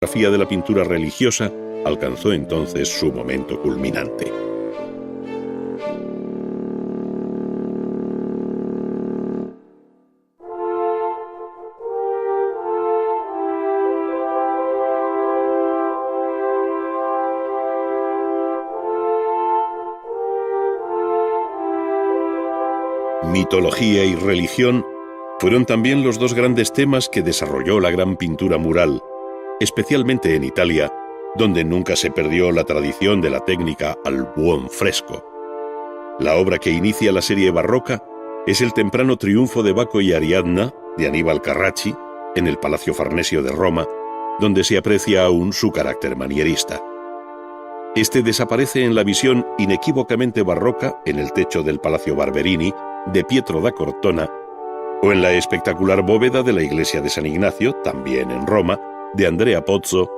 fotografía de la pintura religiosa alcanzó entonces su momento culminante. Mitología y religión fueron también los dos grandes temas que desarrolló la gran pintura mural, especialmente en Italia, donde nunca se perdió la tradición de la técnica al buon fresco. La obra que inicia la serie barroca es el temprano triunfo de Bacco y Ariadna, de Aníbal Carracci, en el Palacio Farnesio de Roma, donde se aprecia aún su carácter manierista. Este desaparece en la visión inequívocamente barroca en el techo del Palacio Barberini, de Pietro da Cortona, o en la espectacular bóveda de la iglesia de San Ignacio, también en Roma, de Andrea Pozzo,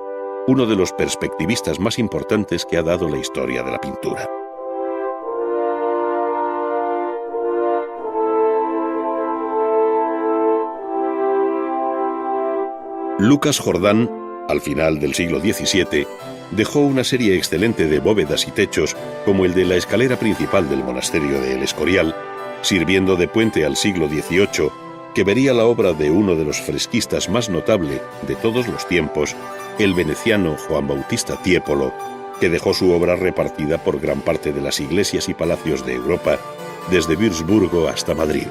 uno de los perspectivistas más importantes que ha dado la historia de la pintura. Lucas Jordán, al final del siglo XVII, dejó una serie excelente de bóvedas y techos, como el de la escalera principal del monasterio de El Escorial, sirviendo de puente al siglo XVIII, que vería la obra de uno de los fresquistas más notable de todos los tiempos, el veneciano Juan Bautista Tiepolo, que dejó su obra repartida por gran parte de las iglesias y palacios de Europa, desde Würzburgo hasta Madrid.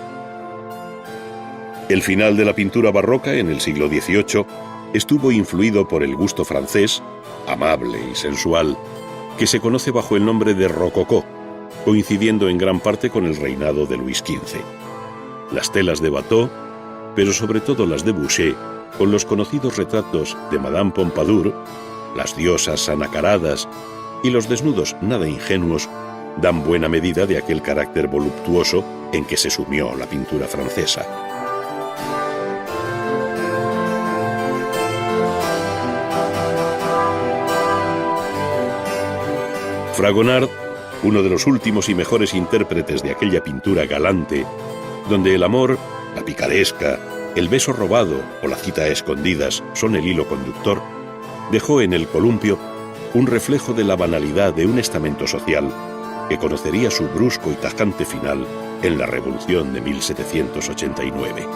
El final de la pintura barroca en el siglo XVIII estuvo influido por el gusto francés, amable y sensual, que se conoce bajo el nombre de rococó, coincidiendo en gran parte con el reinado de Luis XV. Las telas de Watteau, pero sobre todo las de Boucher, con los conocidos retratos de Madame Pompadour, las diosas anacaradas y los desnudos nada ingenuos, dan buena medida de aquel carácter voluptuoso en que se sumió la pintura francesa. Fragonard, uno de los últimos y mejores intérpretes de aquella pintura galante, donde el amor, la picaresca, el beso robado o la cita a escondidas son el hilo conductor, dejó en el columpio un reflejo de la banalidad de un estamento social que conocería su brusco y tajante final en la Revolución de 1789.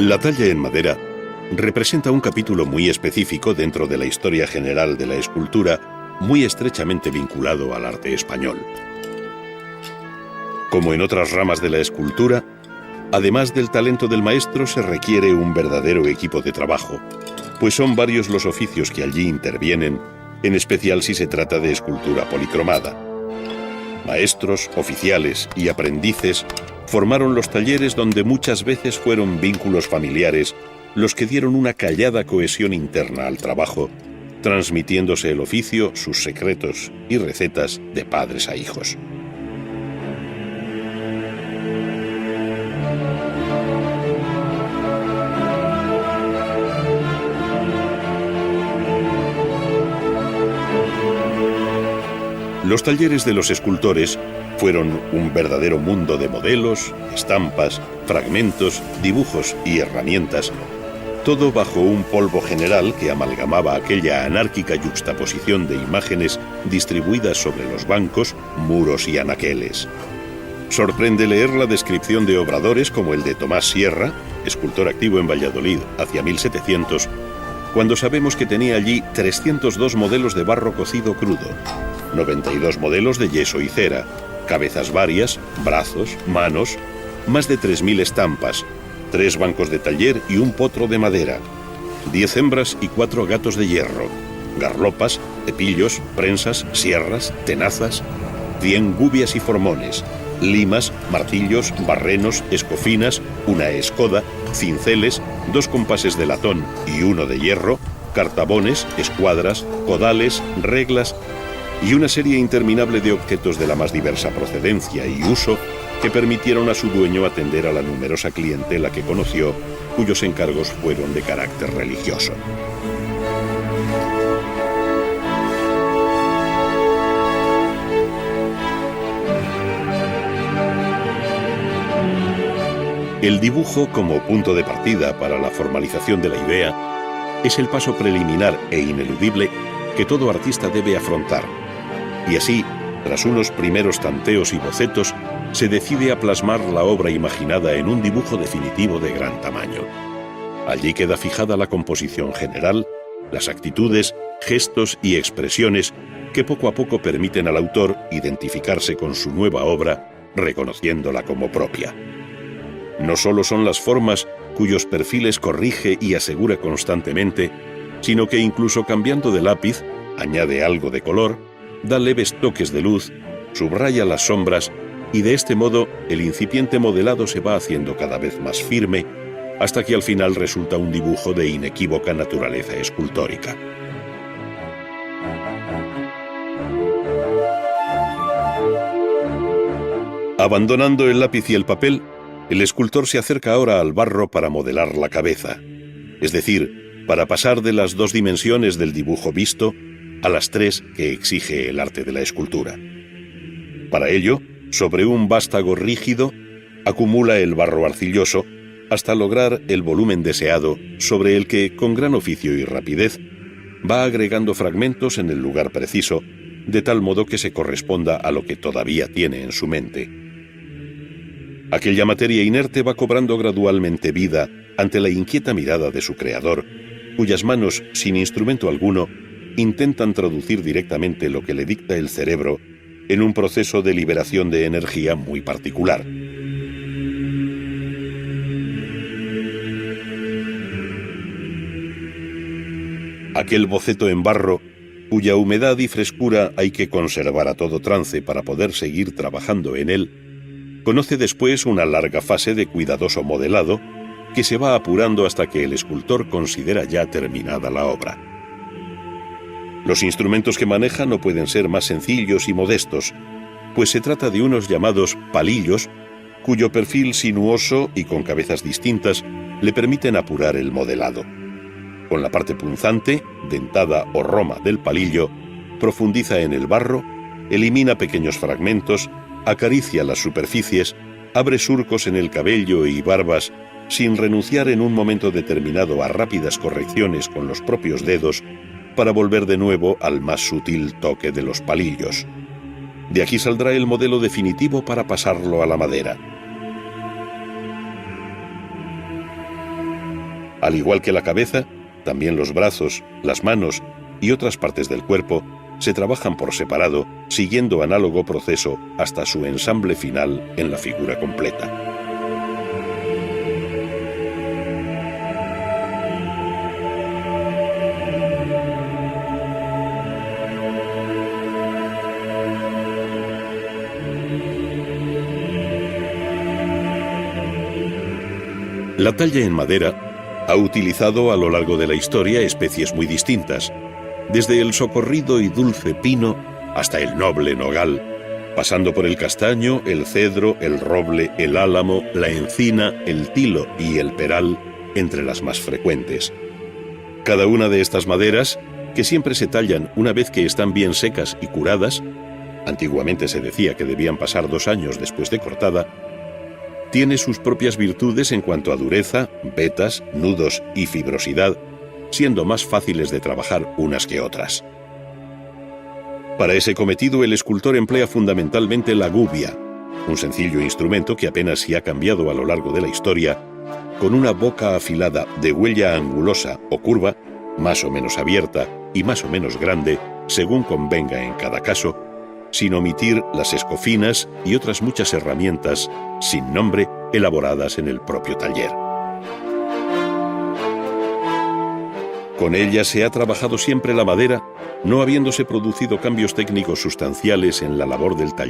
La talla en madera representa un capítulo muy específico dentro de la historia general de la escultura, muy estrechamente vinculado al arte español. Como en otras ramas de la escultura, además del talento del maestro se requiere un verdadero equipo de trabajo, pues son varios los oficios que allí intervienen, en especial si se trata de escultura policromada. Maestros, oficiales y aprendices formaron los talleres donde muchas veces fueron vínculos familiares los que dieron una callada cohesión interna al trabajo, transmitiéndose el oficio, sus secretos y recetas de padres a hijos. Los talleres de los escultores fueron un verdadero mundo de modelos, estampas, fragmentos, dibujos y herramientas, todo bajo un polvo general que amalgamaba aquella anárquica yuxtaposición de imágenes distribuidas sobre los bancos, muros y anaqueles. Sorprende leer la descripción de obradores como el de Tomás Sierra, escultor activo en Valladolid hacia 1700, cuando sabemos que tenía allí 302 modelos de barro cocido crudo, 92 modelos de yeso y cera, cabezas varias, brazos, manos, más de 3.000 estampas, 3 bancos de taller y un potro de madera, 10 hembras y 4 gatos de hierro, garlopas, cepillos, prensas, sierras, tenazas, 100 gubias y formones, limas, martillos, barrenos, escofinas, una escoda, cinceles, 2 compases de latón y 1 de hierro, cartabones, escuadras, codales, reglas y una serie interminable de objetos de la más diversa procedencia y uso que permitieron a su dueño atender a la numerosa clientela que conoció, cuyos encargos fueron de carácter religioso. El dibujo como punto de partida para la formalización de la idea es el paso preliminar e ineludible que todo artista debe afrontar, y así, tras unos primeros tanteos y bocetos, se decide a plasmar la obra imaginada en un dibujo definitivo de gran tamaño. Allí queda fijada la composición general, las actitudes, gestos y expresiones que poco a poco permiten al autor identificarse con su nueva obra, reconociéndola como propia. No solo son las formas cuyos perfiles corrige y asegura constantemente, sino que incluso cambiando de lápiz, añade algo de color, da leves toques de luz, subraya las sombras y de este modo el incipiente modelado se va haciendo cada vez más firme hasta que al final resulta un dibujo de inequívoca naturaleza escultórica. Abandonando el lápiz y el papel, el escultor se acerca ahora al barro para modelar la cabeza, es decir, para pasar de las 2 dimensiones del dibujo visto a las 3 que exige el arte de la escultura. Para ello, sobre un vástago rígido, acumula el barro arcilloso hasta lograr el volumen deseado sobre el que, con gran oficio y rapidez, va agregando fragmentos en el lugar preciso, de tal modo que se corresponda a lo que todavía tiene en su mente. Aquella materia inerte va cobrando gradualmente vida ante la inquieta mirada de su creador, cuyas manos, sin instrumento alguno, intentan traducir directamente lo que le dicta el cerebro en un proceso de liberación de energía muy particular. Aquel boceto en barro, cuya humedad y frescura hay que conservar a todo trance para poder seguir trabajando en él, conoce después una larga fase de cuidadoso modelado que se va apurando hasta que el escultor considera ya terminada la obra. Los instrumentos que maneja no pueden ser más sencillos y modestos, pues se trata de unos llamados palillos, cuyo perfil sinuoso y con cabezas distintas le permiten apurar el modelado. Con la parte punzante, dentada o roma del palillo, profundiza en el barro, elimina pequeños fragmentos, acaricia las superficies, abre surcos en el cabello y barbas, sin renunciar en un momento determinado a rápidas correcciones con los propios dedos, para volver de nuevo al más sutil toque de los palillos. De aquí saldrá el modelo definitivo para pasarlo a la madera. Al igual que la cabeza, también los brazos, las manos y otras partes del cuerpo se trabajan por separado, siguiendo análogo proceso hasta su ensamble final en la figura completa. La talla en madera ha utilizado a lo largo de la historia especies muy distintas, desde el socorrido y dulce pino hasta el noble nogal, pasando por el castaño, el cedro, el roble, el álamo, la encina, el tilo y el peral, entre las más frecuentes. Cada una de estas maderas, que siempre se tallan una vez que están bien secas y curadas, antiguamente se decía que debían pasar 2 años después de cortada, tiene sus propias virtudes en cuanto a dureza, vetas, nudos y fibrosidad, siendo más fáciles de trabajar unas que otras. Para ese cometido el escultor emplea fundamentalmente la gubia, un sencillo instrumento que apenas se ha cambiado a lo largo de la historia, con una boca afilada de huella angulosa o curva, más o menos abierta y más o menos grande, según convenga en cada caso, sin omitir las escofinas y otras muchas herramientas sin nombre elaboradas en el propio taller. Con ella se ha trabajado siempre la madera, no habiéndose producido cambios técnicos sustanciales en la labor del taller.